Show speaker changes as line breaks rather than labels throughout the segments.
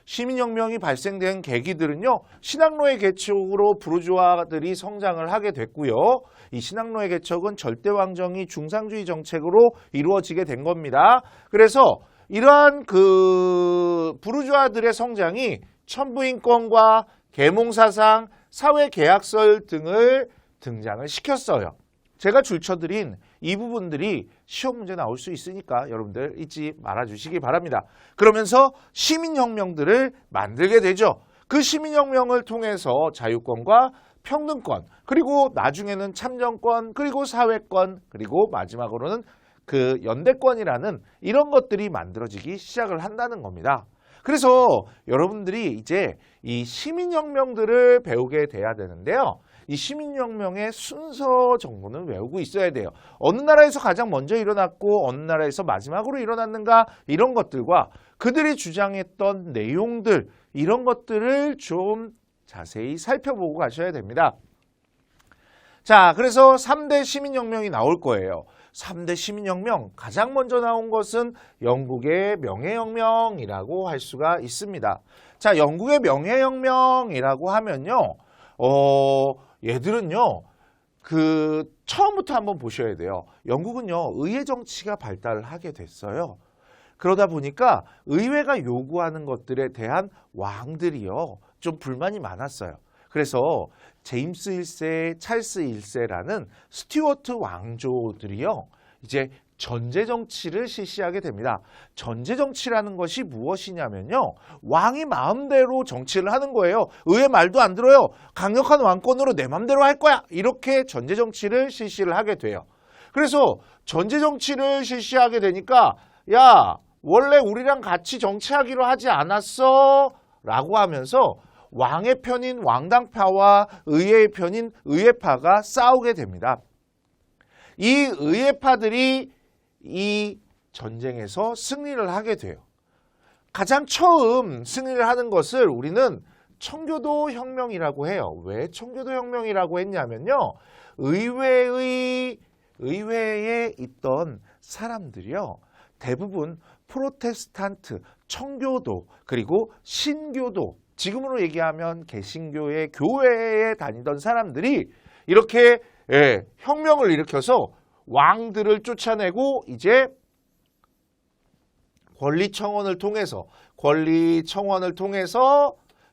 시민혁명이 발생된 계기들은요, 신학로의 개척으로 부르주아들이 성장을 하게 됐고요. 이 신학로의 개척은 절대왕정이 중상주의 정책으로 이루어지게 된 겁니다. 그래서 이러한 부르주아들의 성장이 천부인권과 계몽사상, 사회계약설 등을 등장을 시켰어요. 제가 줄쳐드린 이 부분들이 시험 문제 나올 수 있으니까 여러분들 잊지 말아주시기 바랍니다. 그러면서 시민혁명들을 만들게 되죠. 그 시민혁명을 통해서 자유권과 평등권, 그리고 나중에는 참정권, 그리고 사회권, 그리고 마지막으로는 그 연대권이라는 이런 것들이 만들어지기 시작을 한다는 겁니다. 그래서 여러분들이 이제 이 시민혁명들을 배우게 돼야 되는데요. 이 시민혁명의 순서 정도는 외우고 있어야 돼요. 어느 나라에서 가장 먼저 일어났고 어느 나라에서 마지막으로 일어났는가, 이런 것들과 그들이 주장했던 내용들, 이런 것들을 좀 자세히 살펴보고 가셔야 됩니다. 자, 그래서 3대 시민혁명이 나올 거예요. 3대 시민혁명, 가장 먼저 나온 것은 영국의 명예혁명이라고 할 수가 있습니다. 자, 영국의 명예혁명이라고 하면요, 얘들은요, 처음부터 한번 보셔야 돼요. 영국은요, 의회 정치가 발달을 하게 됐어요. 그러다 보니까 의회가 요구하는 것들에 대한 왕들이요, 좀 불만이 많았어요. 그래서 제임스 1세, 찰스 1세라는 스튜어트 왕조들이요, 이제 전제 정치를 실시하게 됩니다. 전제 정치라는 것이 무엇이냐면요, 왕이 마음대로 정치를 하는 거예요. 의회 말도 안 들어요. 강력한 왕권으로 내 마음대로 할 거야. 이렇게 전제 정치를 실시를 하게 돼요. 그래서 전제 정치를 실시하게 되니까, 야, 원래 우리랑 같이 정치하기로 하지 않았어? 라고 하면서 왕의 편인 왕당파와 의회의 편인 의회파가 싸우게 됩니다. 이 의회파들이 이 전쟁에서 승리를 하게 돼요. 가장 처음 승리를 하는 것을 우리는 청교도 혁명이라고 해요. 왜 청교도 혁명이라고 했냐면요, 의회에 있던 사람들이요, 대부분 프로테스탄트, 청교도, 그리고 신교도, 지금으로 얘기하면 개신교의 교회에 다니던 사람들이 이렇게 혁명을 일으켜서 왕들을 쫓아내고 이제 권리청원을 통해서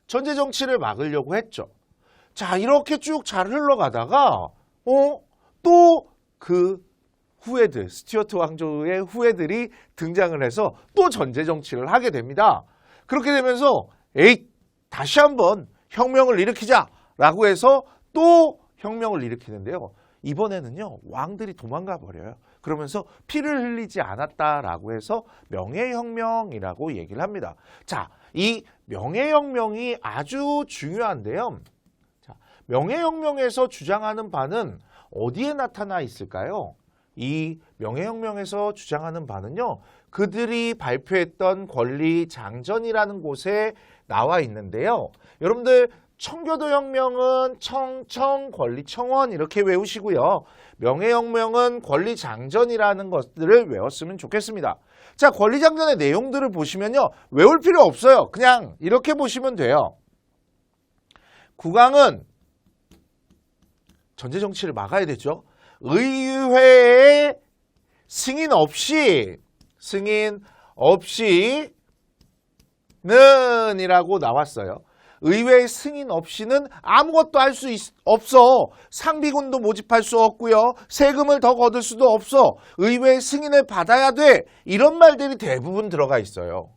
전제 정치를 막으려고 했죠. 자, 이렇게 쭉 잘 흘러가다가 또 그 후예들, 스튜어트 왕조의 후예들이 등장을 해서 또 전제 정치를 하게 됩니다. 그렇게 되면서 다시 한번 혁명을 일으키자라고 해서 또 혁명을 일으키는데요. 이번에는요, 왕들이 도망가 버려요. 그러면서 피를 흘리지 않았다라고 해서 명예혁명이라고 얘기를 합니다. 자, 이 명예혁명이 아주 중요한데요. 자, 명예혁명에서 주장하는 바는 어디에 나타나 있을까요? 이 명예혁명에서 주장하는 바는요, 그들이 발표했던 권리장전이라는 곳에 나와 있는데요. 여러분들 청교도혁명은 권리청원 이렇게 외우시고요. 명예혁명은 권리장전이라는 것들을 외웠으면 좋겠습니다. 자, 권리장전의 내용들을 보시면요, 외울 필요 없어요. 그냥 이렇게 보시면 돼요. 국왕은 전제 정치를 막아야 되죠. 의회의 승인 없이는 이라고 나왔어요. 의회의 승인 없이는 아무것도 할 수 없어. 상비군도 모집할 수 없고요. 세금을 더 거둘 수도 없어. 의회의 승인을 받아야 돼. 이런 말들이 대부분 들어가 있어요.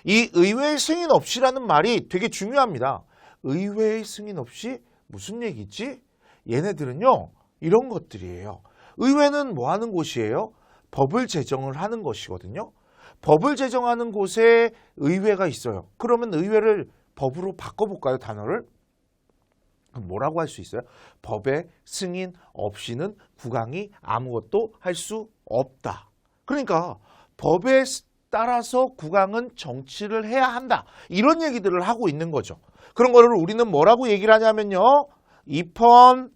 이 의회의 승인 없이라는 말이 되게 중요합니다. 의회의 승인 없이 무슨 얘기지? 얘네들은요, 이런 것들이에요. 의회는 뭐 하는 곳이에요? 법을 제정을 하는 것이거든요. 법을 제정하는 곳에 의회가 있어요. 그러면 의회를 법으로 바꿔볼까요, 단어를? 뭐라고 할 수 있어요? 법의 승인 없이는 국왕이 아무것도 할 수 없다. 그러니까 법에 따라서 국왕은 정치를 해야 한다. 이런 얘기들을 하고 있는 거죠. 그런 거를 우리는 뭐라고 얘기를 하냐면요, 입헌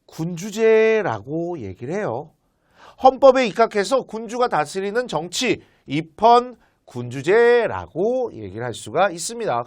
군주제라고 얘기를 해요. 헌법에 입각해서 군주가 다스리는 정치, 입헌 군주제라고 얘기를 할 수가 있습니다.